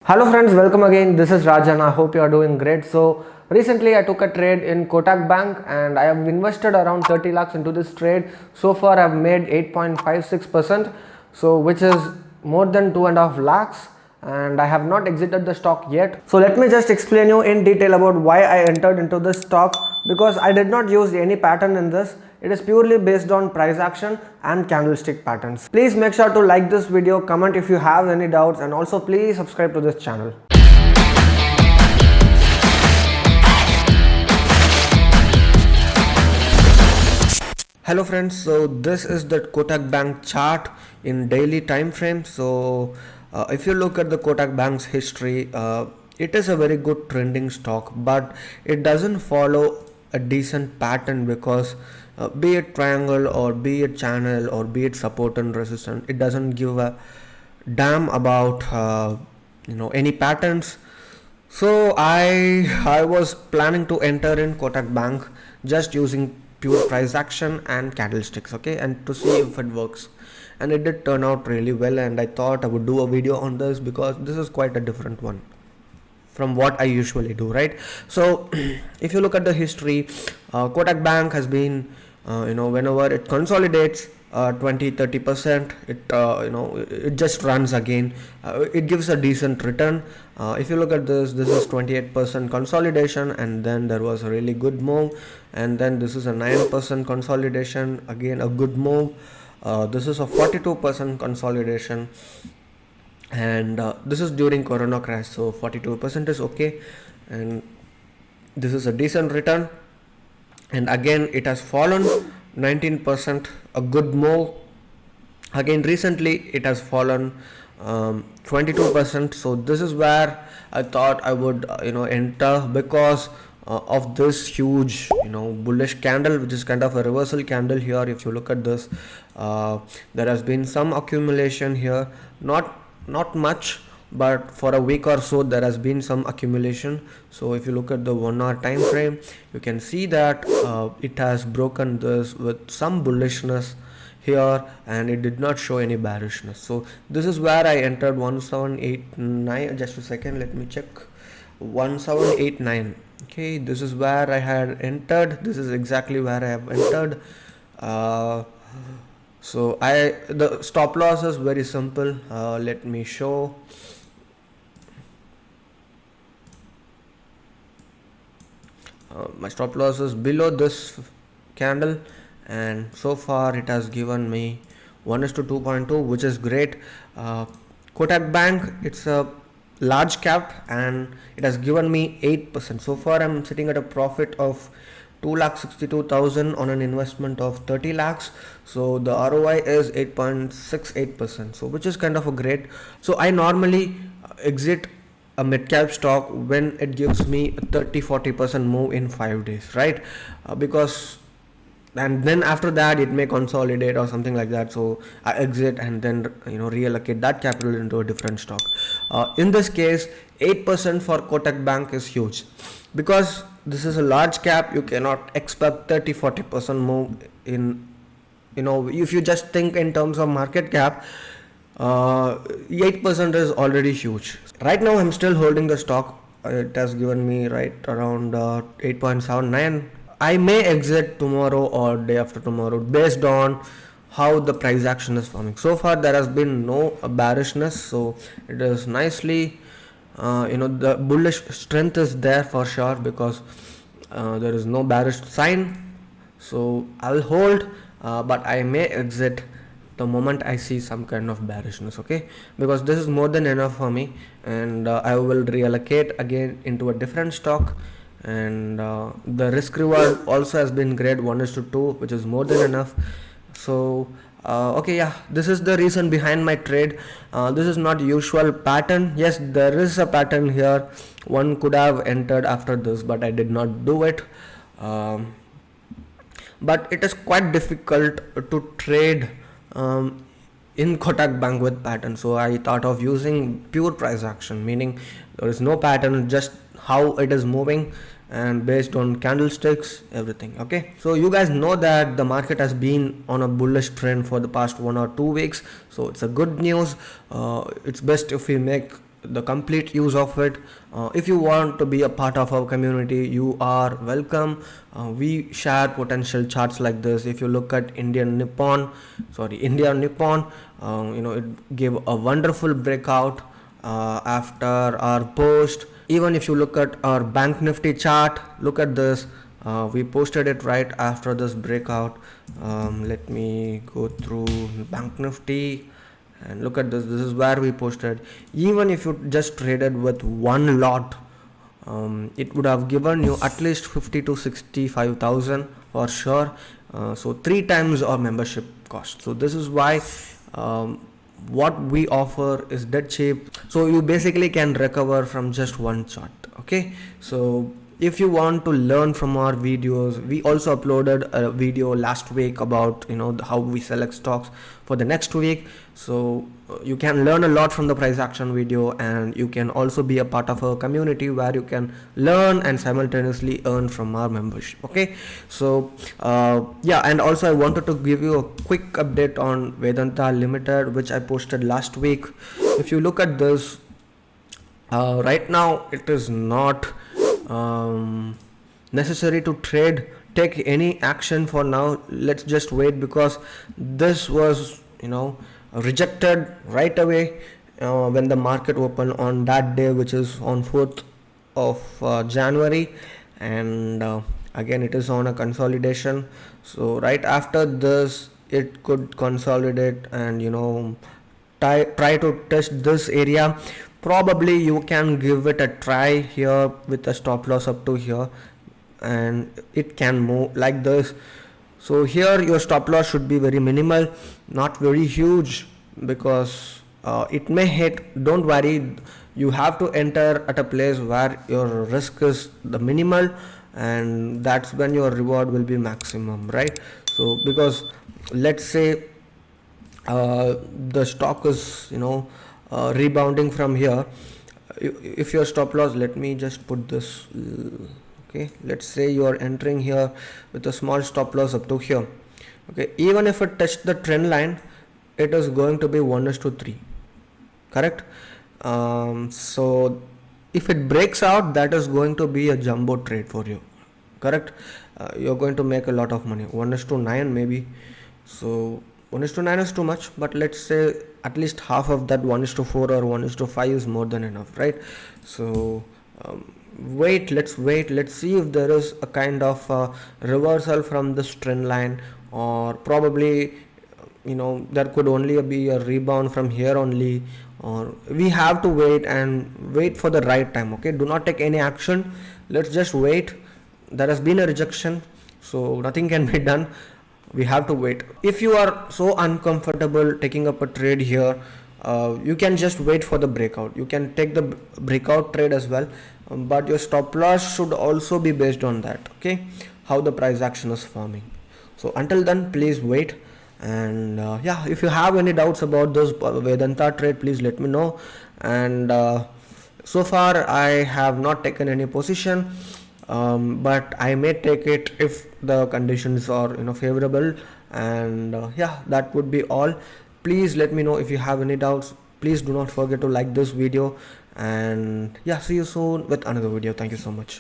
Hello friends, welcome again. This is Rajan. I hope you are doing great. So recently I took a trade in Kotak Bank and I have invested around 30 lakhs into this trade. So far I've made 8.56%, so which is more than 2.5 lakhs, and I have not exited the stock yet. So let me just explain you in detail about why I entered into this stock, because I did not use any pattern in this. It is purely based on price action and candlestick patterns. Please make sure to like this video, comment if you have any doubts, and also please subscribe to this channel. Hello friends, so this is the Kotak Bank chart in daily time frame. So if you look at the Kotak Bank's history, it is a very good trending stock, but it doesn't follow a decent pattern because be it triangle or be it channel or be it support and resistance, it doesn't give a damn about any patterns. So I was planning to enter in Kotak Bank just using pure price action and candlesticks, okay, and to see if it works. And it did turn out really well, and I thought I would do a video on this because this is quite a different one from what I usually do, right? So if you look at the history, Kotak Bank has been whenever it consolidates 20-30%, it just runs again. It gives a decent return. If you look at this is 28% consolidation, and then there was a really good move, and then this is a 9% consolidation, again a good move. This is a 42% consolidation, and this is during corona crash, so 42% is okay, and this is a decent return. And again it has fallen 19%, a good move. Again recently it has fallen 22%, so this is where I thought I would enter because of this huge bullish candle, which is kind of a reversal candle here. If you look at this, there has been some accumulation here, not much, but for a week or so there has been some accumulation. So if you look at the 1 hour time frame, you can see that it has broken this with some bullishness here, and it did not show any bearishness. So this is where I entered 1789. Just a second, let me check. 1789. Okay, this is where I had entered. This is exactly where I have entered. So the stop loss is very simple. Let me show. My stop loss is below this candle, and so far it has given me 1:2.2, which is great. Kotak Bank, it's a large cap, and it has given me 8%. So far I'm sitting at a profit of 2,62,000 on an investment of 30 lakhs. So the ROI is 8.68%, so which is kind of a great. So I normally exit a mid cap stock when it gives me a 30-40% move in 5 days, right? Because and then after that it may consolidate or something like that, so I exit and then reallocate that capital into a different stock. In this case 8% for Kotak Bank is huge, because this is a large cap. You cannot expect 30-40% move in, if you just think in terms of market cap. 8% is already huge. Right now I'm still holding the stock. It has given me right around 8.79. I may exit tomorrow or day after tomorrow based on how the price action is forming. So far there has been no bearishness, so it is nicely the bullish strength is there for sure, because there is no bearish sign. So I'll hold, but I may exit the moment I see some kind of bearishness, okay, because this is more than enough for me, and I will reallocate again into a different stock. And the risk reward also has been great, 1:2, which is more than enough. So okay, yeah, this is the reason behind my trade. This is not usual pattern. Yes, there is a pattern here. One could have entered after this, but I did not do it. But it is quite difficult to trade in Kotak Bank with pattern, so I thought of using pure price action, meaning there is no pattern, just how it is moving, and based on candlesticks, everything. Okay, so you guys know that the market has been on a bullish trend for the past 1 or 2 weeks, so it's a good news. It's best if we make the complete use of it. If you want to be a part of our community, you are welcome. We share potential charts like this. If you look at India Nippon, it gave a wonderful breakout after our post. Even if you look at our Bank Nifty chart, look at this. We posted it right after this breakout. Let me go through Bank Nifty and look at this. This is where we posted. Even if you just traded with one lot, it would have given you at least 50 to 65,000 for sure. So 3 times our membership cost. So this is why what we offer is dead cheap. So you basically can recover from just one chart. Okay, so if you want to learn from our videos, we also uploaded a video last week about how we select stocks for the next week. So you can learn a lot from the price action video, and you can also be a part of our community where you can learn and simultaneously earn from our membership. Okay, so yeah, and also I wanted to give you a quick update on Vedanta Limited, which I posted last week. If you look at this, right now it is not necessary to take any action for now. Let's just wait, because this was rejected right away when the market opened on that day, which is on 4th of January, and again it is on a consolidation. So right after this it could consolidate and try to test this area. Probably you can give it a try here with a stop loss up to here, and it can move like this. So here your stop loss should be very minimal, not very huge, because it may hit. Don't worry, you have to enter at a place where your risk is the minimal, and that's when your reward will be maximum, right? So because let's say the stock is rebounding from here. If your stop loss, let me just put this, okay, let's say you are entering here with a small stop loss up to here. Okay, even if it touched the trend line, it is going to be 1:3, correct? So if it breaks out, that is going to be a jumbo trade for you, correct? You're going to make a lot of money. 1:9 maybe. So 1:9 is too much, but let's say at least half of that 1:4 or 1:5 is more than enough, right? So let's see if there is a kind of reversal from this trend line, or probably there could only be a rebound from here only, or we have to wait for the right time. Okay, do not take any action. Let's just wait. There has been a rejection, so nothing can be done. We have to wait. If you are so uncomfortable taking up a trade here, you can just wait for the breakout. You can take the breakout trade as well, but your stop loss should also be based on that, okay, how the price action is forming. So until then, please wait. And yeah, if you have any doubts about this Vedanta trade, please let me know. And so far I have not taken any position, but I may take it if the conditions are favorable. And yeah, that would be all. Please let me know if you have any doubts. Please do not forget to like this video, and yeah, see you soon with another video. Thank you so much.